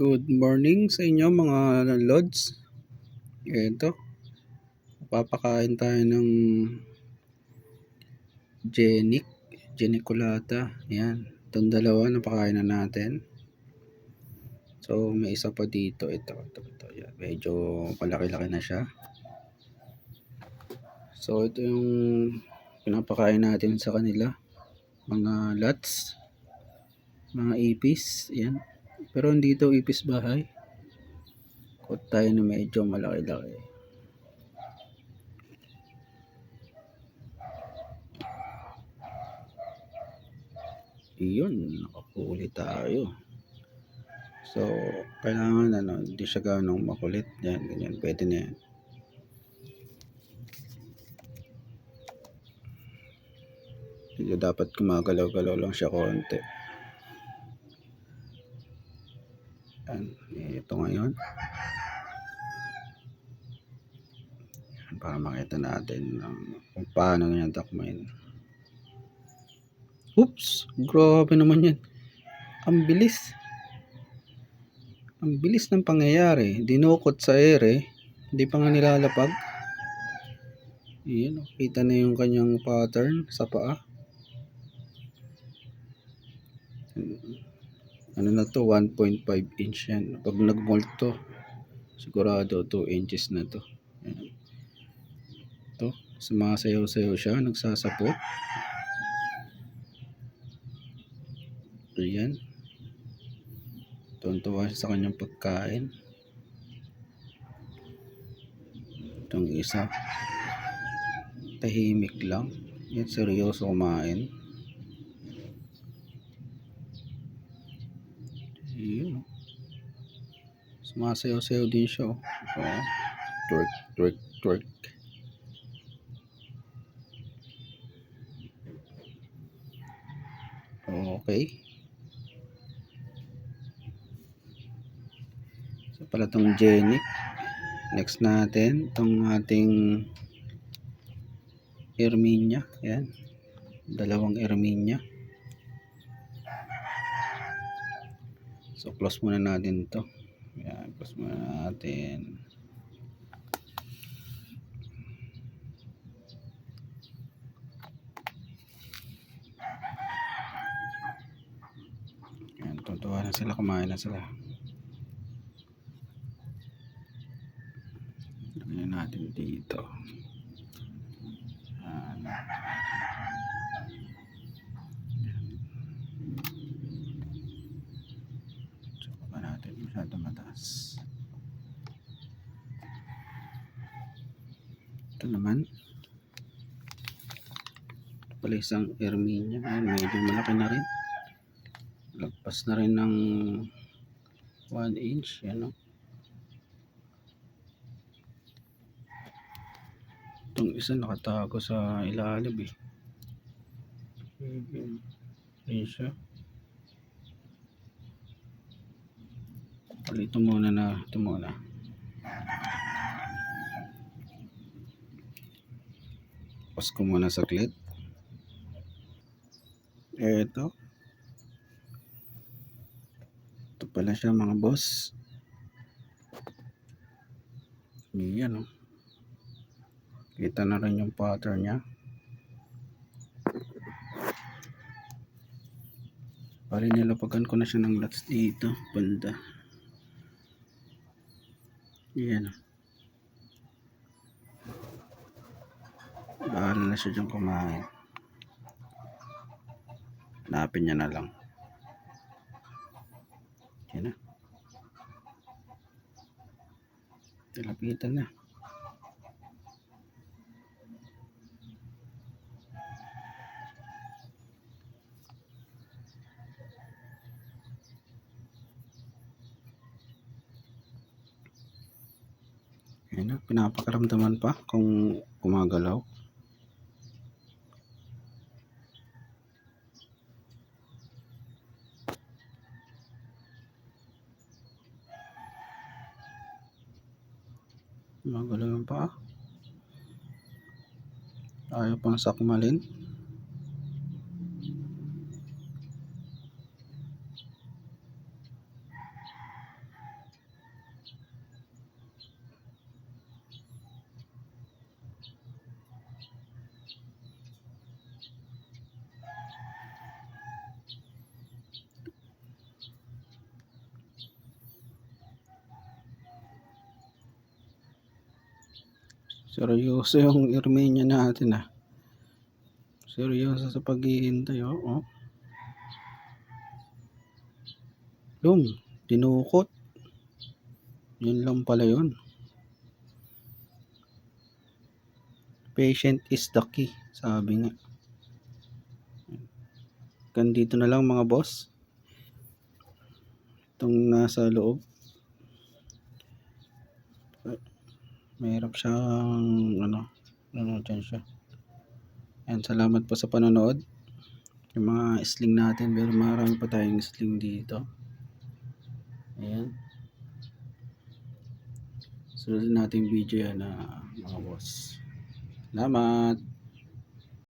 Good morning sa inyo mga lods. Ito, papakain tayo ng Geniculata. Yan, itong dalawa napakain na natin. So may isa pa dito, ito. Yan. Medyo malaki-laki na siya. So ito yung pinapakain natin sa kanila, mga lots, mga ipis. Yan, pero hindi ito ipis bahay. Kut tayo na medyo malaki-laki. Iyon, nakapuli tayo. So kailangan hindi siya ganong makulit. Yan, ganyan, pwede na yan. Hindi dapat gumagalaw-galaw lang siya konti. Yan, ito ngayon. Yan, para makita natin kung paano niya takmain. Oops, grabe naman yan. Ang bilis. Ang bilis ng pangyayari. Dinukot sa ere. Hindi pa nga nilalapag. Yan, kita na yung kanyang pattern sa paa. Ano na to, 1.5 inch yan. Pag nag-molt to, sigurado 2 inches na to. Yan. Ito, sumasayaw-sayaw siya, nagsasapot. Ayan. Tuntua siya sa kanyang pagkain. Itong isa, tahimik lang. Yan, seryoso kumain. Ayan. Sumasayaw-sayaw din siya. Twerk, twerk, twerk. Okay. So pala itong Jenny. Next natin, itong ating Erminia. Yan. Dalawang Erminia. So close muna natin ito. Yan, close muna natin. Yan, tutuwa na sila, kumain na sila. Lagyan natin dito. Yan. So pa natin masyado mataas. Ito naman, ito pala isang Erminia. Ayan, medyo malaki na rin. Lagpas na rin ng 1 inch. Yan, no? Itong isa nakatago sa ilalim eh. Ayan siya. Ito muna na. Ito muna. Pause ko muna saglit. Ito pala siya mga boss. Yan, no? Kita na rin yung pattern niya. Bali nilapagan ko na siya ng lots dito, banda. Yan. Bahala na siya dyan kumain. Hanapin niya na lang. Yan na. Talapitan na. Yan na, pinapakaramdaman pa kung gumagalaw. Gumagalaw yung pa. Ayaw pang sakmalin. Seryoso yung Ermenia natin ah. Seryoso sa paghihintay oh. Yun, dinukot. Yun lang pala yun. Patient is the key, sabi nga. Dito na lang mga boss. Itong nasa loob. Mahirap siyang dyan siya. Ayan, salamat po sa panonood. Yung mga sling natin, pero marami pa tayong sling dito. Ayan. Sunod natin video yan mga boss. Salamat.